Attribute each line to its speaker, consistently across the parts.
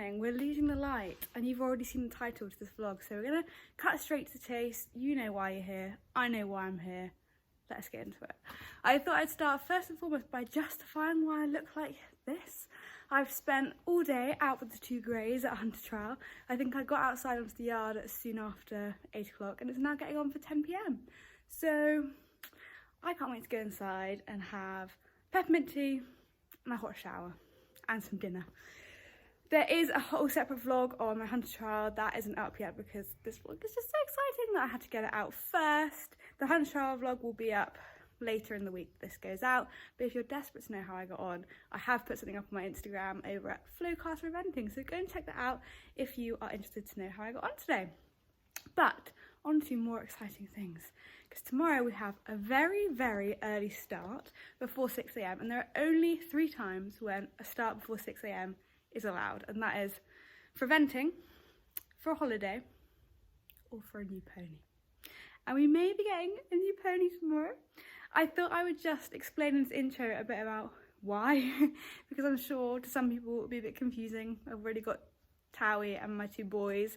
Speaker 1: morning, we're losing the light, and you've already seen the title to this vlog, so we're gonna cut straight to the chase. You know why you're here, I know why I'm here. Let's get into it. I thought I'd start first and foremost by justifying why I look like this. I've spent all day out with the two greys at Hunter Trial. I think I got outside onto the yard soon after 8 o'clock, and it's now getting on for 10 p.m. So I can't wait to go inside and have peppermint tea and a hot shower and some dinner. There is a whole separate vlog on my Hunter Trial that isn't up yet because this vlog is just so exciting that I had to get it out first. The Hunter Trial vlog will be up later in the week this goes out, but if you're desperate to know how I got on, I have put something up on my Instagram over at Flowcast for Eventing, so go and check that out if you are interested to know how I got on today. But on to more exciting things, because tomorrow we have a very, very early start before 6 a.m, and there are only 3 times when a start before 6 a.m is allowed, and that is for eventing, for a holiday, or for a new pony. And we may be getting a new pony tomorrow. I thought I would just explain in this intro a bit about why, because I'm sure to some people it will be a bit confusing. I've already got Towie and my 2 boys.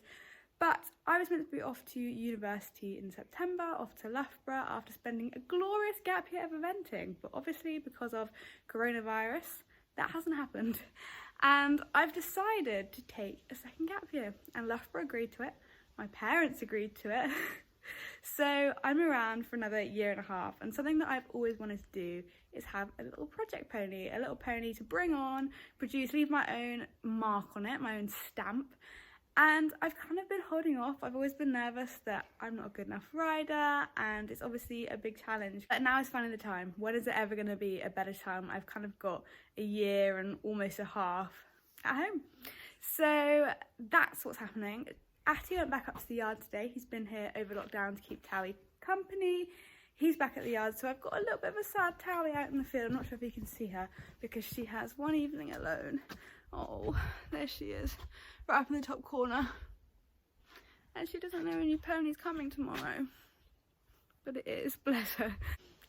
Speaker 1: But I was meant to be off to university in September, off to Loughborough, after spending a glorious gap year of eventing. But obviously because of coronavirus, that hasn't happened. And I've decided to take a second gap year, and Loughborough agreed to it. My parents agreed to it. So I'm around for another 1.5 years, and something that I've always wanted to do is have a little project pony, a little pony to bring on, produce, leave my own mark on it, my own stamp. And I've kind of been holding off. I've always been nervous that I'm not a good enough rider, and it's obviously a big challenge. But now is finally the time. When is it ever going to be a better time? I've kind of got 1 year and almost a half at home. So that's what's happening. Atty went back up to the yard today. He's been here over lockdown to keep Towie company. He's back at the yard, so I've got a little bit of a sad Towie out in the field. I'm not sure if you can see her because she has one evening alone. Oh, there she is, right up in the top corner. And she doesn't know a new pony's coming tomorrow. But it is, bless her.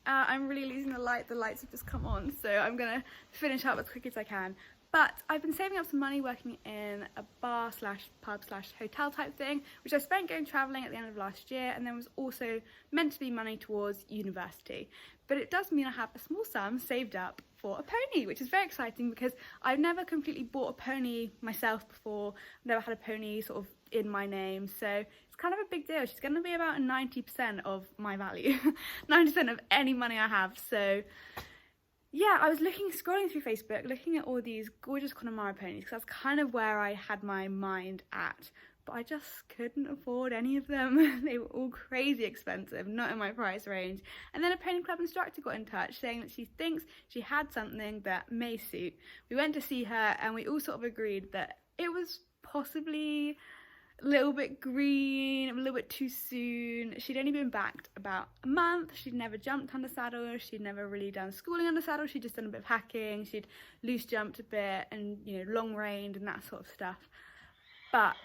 Speaker 1: I'm really losing the light. The lights have just come on, so I'm gonna finish up as quick as I can. But I've been saving up some money working in a bar slash pub slash hotel type thing, which I spent going travelling at the end of last year, and then was also meant to be money towards university. But it does mean I have a small sum saved up for a pony, which is very exciting because I've never completely bought a pony myself before. I've never had a pony sort of in my name, so it's kind of a big deal. She's going to be about 90% of my value, 90% of any money I have. So yeah, I was scrolling through Facebook, looking at all these gorgeous Connemara ponies, because that's kind of where I had my mind at. But I just couldn't afford any of them. They were all crazy expensive, not in my price range. And then a pony club instructor got in touch saying that she thinks she had something that may suit. We went to see her, and we all sort of agreed that it was possibly a little bit green, a little bit too soon. She'd only been backed about a month. She'd never jumped under saddle. She'd never really done schooling under saddle. She'd just done a bit of hacking. She'd loose jumped a bit and, you know, long reined and that sort of stuff. But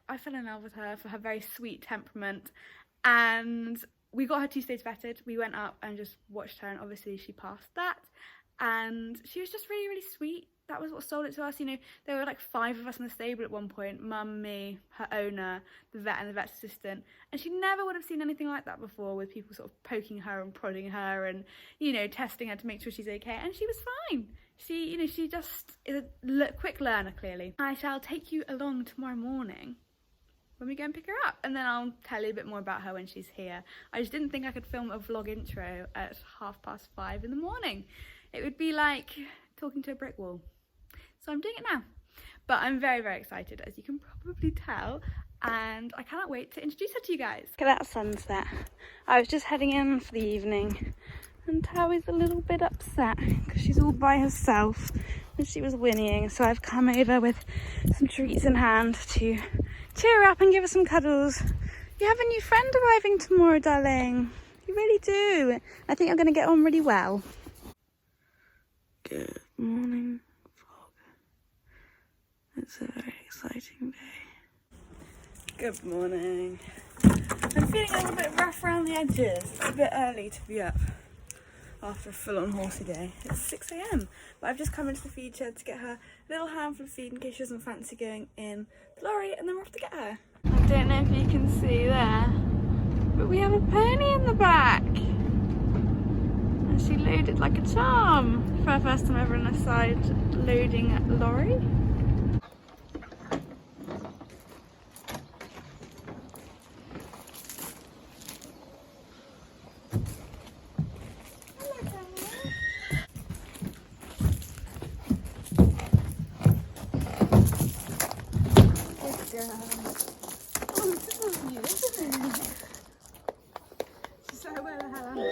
Speaker 1: I fell in love with her for her very sweet temperament, and we got her 2-stage vetted. We went up and just watched her, and obviously she passed that, and she was just really, really sweet. That was what sold it to us. You know, there were like 5 of us in the stable at one point: mum, me, her owner, the vet, and the vet's assistant. And she never would have seen anything like that before, with people sort of poking her and prodding her and, you know, testing her to make sure she's okay. And she was fine. She, you know, she just is a quick learner, clearly. I shall take you along tomorrow morning when we go and pick her up, and then I'll tell you a bit more about her when she's here. I just didn't think I could film a vlog intro at 5:30 in the morning. It would be like talking to a brick wall. So I'm doing it now. But I'm very, very excited, as you can probably tell, and I cannot wait to introduce her to you guys. Look at that sunset. I was just heading in for the evening, and Towie's a little bit upset because she's all by herself and she was whinnying, so I've come over with some treats in hand to cheer her up and give her some cuddles. You have a new friend arriving tomorrow, darling. You really do. I think you're going to get on really well. Good morning, vlog. It's a very exciting day. Good morning. I'm feeling a little bit rough around the edges. It's a bit early to be up after a full-on horsey day. It's 6 AM, but I've just come into the feed shed to get her a little handful of feed in case she doesn't fancy going in the lorry, and then we're off to get her. I don't know if you can see there, but we have a pony in the back. And she loaded like a charm for her first time ever in a side loading lorry. Oh, this is you, isn't it? She's like, where the hell am I?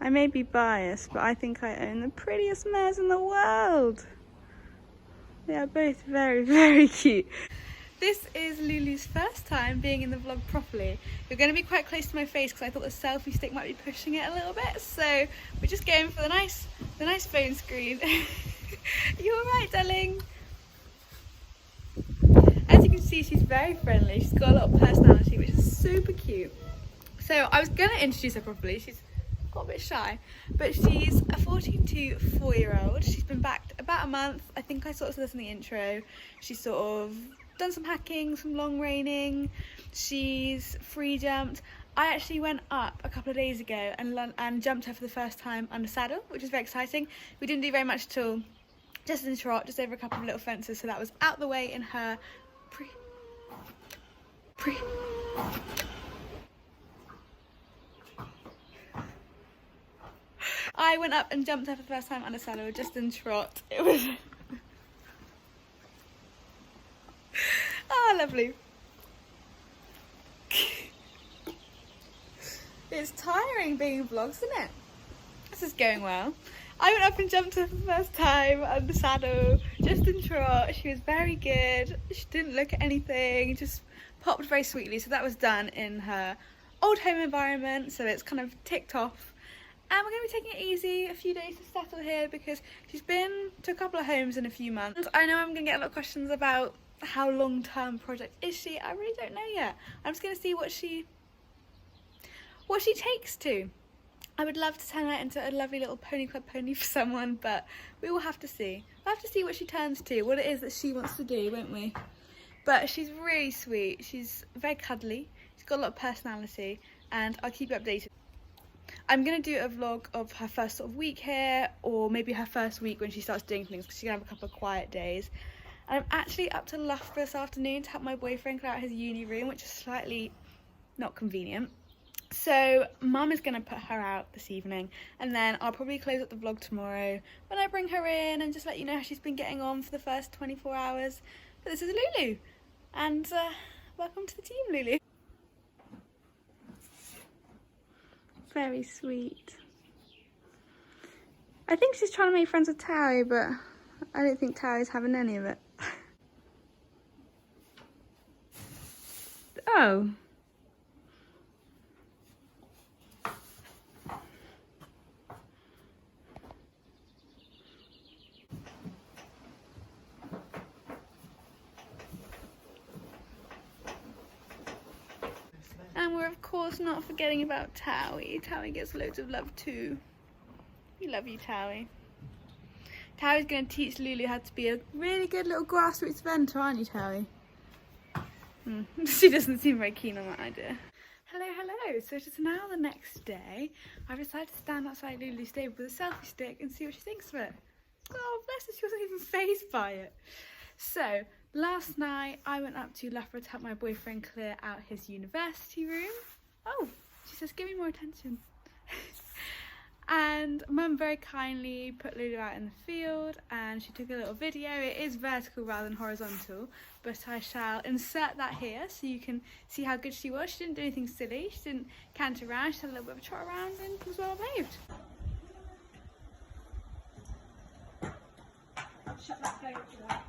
Speaker 1: I may be biased, but I think I own the prettiest mares in the world. They are both very, very cute. This is Lulu's first time being in the vlog properly. You're going to be quite close to my face because I thought the selfie stick might be pushing it a little bit. So we're just going for the nice phone screen. You alright, darling? As you can see, she's very friendly. She's got a lot of personality, which is super cute. So I was going to introduce her properly. She's got a bit shy, but she's a 14 to 4-year-old. She's been back about a month. I think I sort of said this in the intro. She's sort of done some hacking, some long reining. She's free jumped. I actually went up a couple of days ago and jumped her for the first time under saddle, which is very exciting. We didn't do very much at all, just in trot, just over a couple of little fences, so that was out the way in her pre. I went up and jumped her for the first time under saddle, just in trot. It was oh, lovely. It's tiring being vlogs, isn't it? This is going well. I went up and jumped her for the first time under saddle, just in trot. She was very good. She didn't look at anything, just popped very sweetly. So that was done in her old home environment, so it's kind of ticked off. And we're going to be taking it easy, a few days to settle here because she's been to a couple of homes in a few months. I know I'm going to get a lot of questions about how long-term project is she. I really don't know yet. I'm just going to see what she takes to. I would love to turn her into a lovely little pony club pony for someone, but we will have to see. We'll have to see what she turns to, what it is that she wants to do, won't we? But she's really sweet. She's very cuddly. She's got a lot of personality, and I'll keep you updated. I'm going to do a vlog of her first sort of week here, or maybe her first week when she starts doing things, because she's going to have a couple of quiet days. And I'm actually up to Loughborough this afternoon to help my boyfriend clear out his uni room, which is slightly not convenient. So Mum is going to put her out this evening, and then I'll probably close up the vlog tomorrow when I bring her in and just let you know how she's been getting on for the first 24 hours. But this is Lulu, and welcome to the team, Lulu. Very sweet. I think she's trying to make friends with Towie, but I don't think Towie's having any of it. Oh. And we're of course not forgetting about Towie. Towie gets loads of love too. We love you, Towie. Towie's going to teach Lulu how to be a really good little grassroots eventer, aren't you, Towie? She doesn't seem very keen on that idea. Hello, hello. So it is now the next day. I've decided to stand outside Lulu's stable with a selfie stick and see what she thinks of it. Oh, bless her, she wasn't even fazed by it. So, last night I went up to Loughborough to help my boyfriend clear out his university room. Oh, she says, give me more attention. And Mum very kindly put Lulu out in the field and she took a little video. It is vertical rather than horizontal, but I shall insert that here so you can see how good she was. She didn't do anything silly, she didn't canter around, she had a little bit of a trot around and was well behaved. I'll shut that door for that.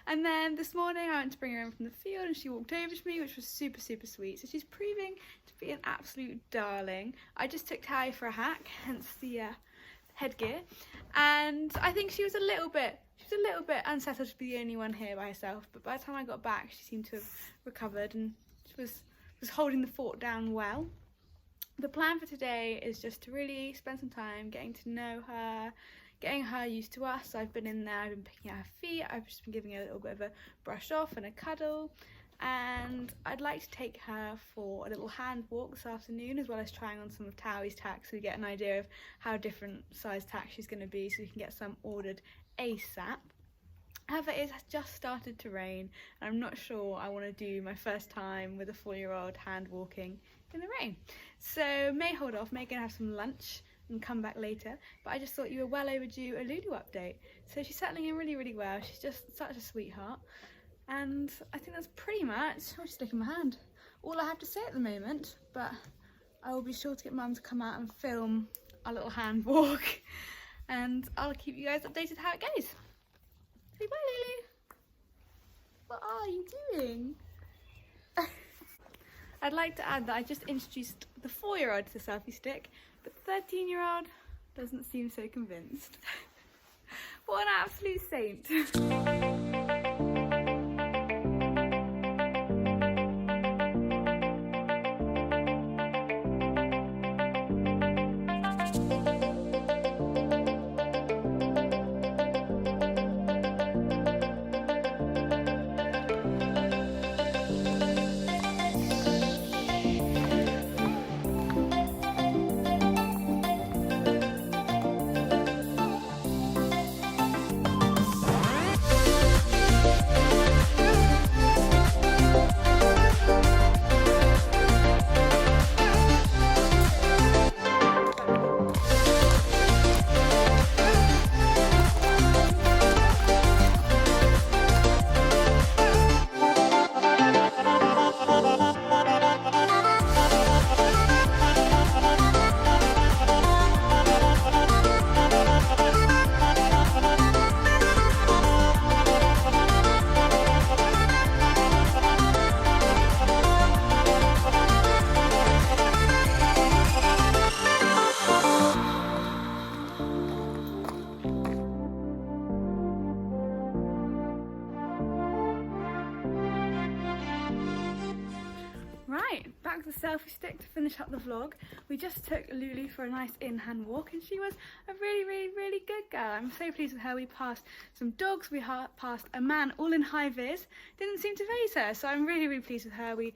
Speaker 1: And then this morning I went to bring her in from the field and she walked over to me, which was super, super sweet. So she's proving to be an absolute darling. I just took Tally for a hack, hence the headgear. And I think she was a little bit unsettled to be the only one here by herself. But by the time I got back, she seemed to have recovered and she was holding the fort down well. The plan for today is just to really spend some time getting to know her, getting her used to us. So I've been in there, I've been picking at her feet, I've just been giving her a little bit of a brush off and a cuddle, and I'd like to take her for a little hand walk this afternoon, as well as trying on some of Towie's tacks so we get an idea of how different size tack she's going to be, so we can get some ordered ASAP. However, it has just started to rain and I'm not sure I want to do my first time with a 4-year-old hand walking in the rain. So may hold off, may go and have some lunch and come back later, but I just thought you were well overdue a Lulu update. So she's settling in really, really well. She's just such a sweetheart, and I think that's pretty much, oh, she's licking my hand, all I have to say at the moment, but I will be sure to get Mum to come out and film our little hand walk and I'll keep you guys updated how it goes. Say bye, Lulu. What are you doing? I'd like to add that I just introduced the 4-year-old to the selfie stick, but the 13-year-old doesn't seem so convinced. What an absolute saint. Right, back to the selfie stick to finish up the vlog. We just took Lulu for a nice in-hand walk and she was a really, really, really good girl. I'm so pleased with her. We passed some dogs, we passed a man all in high vis. Didn't seem to faze her, so I'm really, really pleased with her. We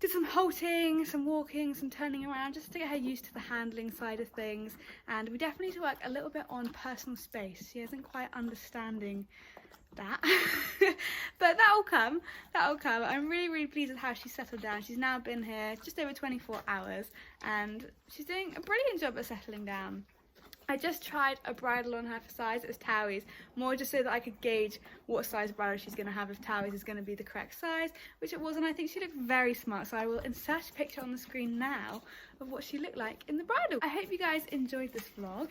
Speaker 1: did some halting, some walking, some turning around, just to get her used to the handling side of things. And we definitely need to work a little bit on personal space. She isn't quite understanding that. But that'll come. I'm really, really pleased with how she's settled down. She's now been here just over 24 hours and she's doing a brilliant job at settling down. I just tried a bridle on her for size. It was Towie's, more just so that I could gauge what size bridle she's going to have, if Towie's is going to be the correct size, which it was, and I think she looked very smart. So I will insert a picture on the screen now of what she looked like in the bridle. I hope you guys enjoyed this vlog.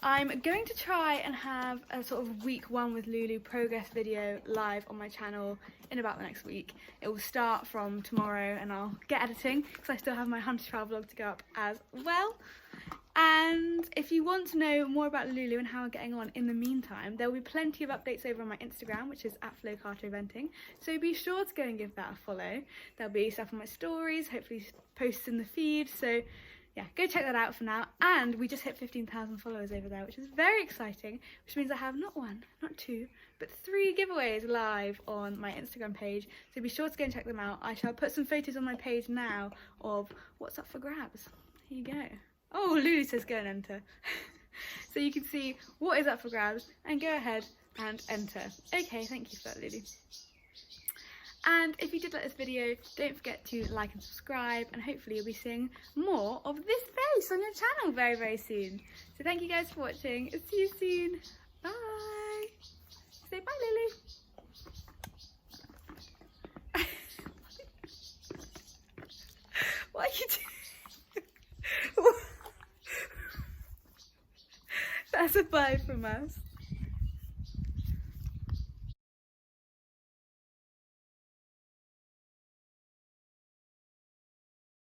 Speaker 1: I'm going to try and have a sort of week 1 with Lulu progress video live on my channel in about the next week. It will start from tomorrow and I'll get editing because I still have my Hunter Trial vlog to go up as well. And if you want to know more about Lulu and how we're getting on in the meantime, there will be plenty of updates over on my Instagram, which is @FloCartoEventing. So be sure to go and give that a follow. There'll be stuff on my stories, hopefully posts in the feed. So yeah, go check that out for now. And we just hit 15,000 followers over there, which is very exciting, which means I have not one, not two, but 3 giveaways live on my Instagram page. So be sure to go and check them out. I shall put some photos on my page now of what's up for grabs. Here you go. Oh, Lulu says go and enter. So you can see what is up for grabs and go ahead and enter. Okay, thank you for that, Lulu. And if you did like this video, don't forget to like and subscribe, and hopefully you'll be seeing more of this face on your channel very, very soon. So thank you guys for watching. See you soon. Bye. Say bye, Lily. What are you doing? That's a bye from us.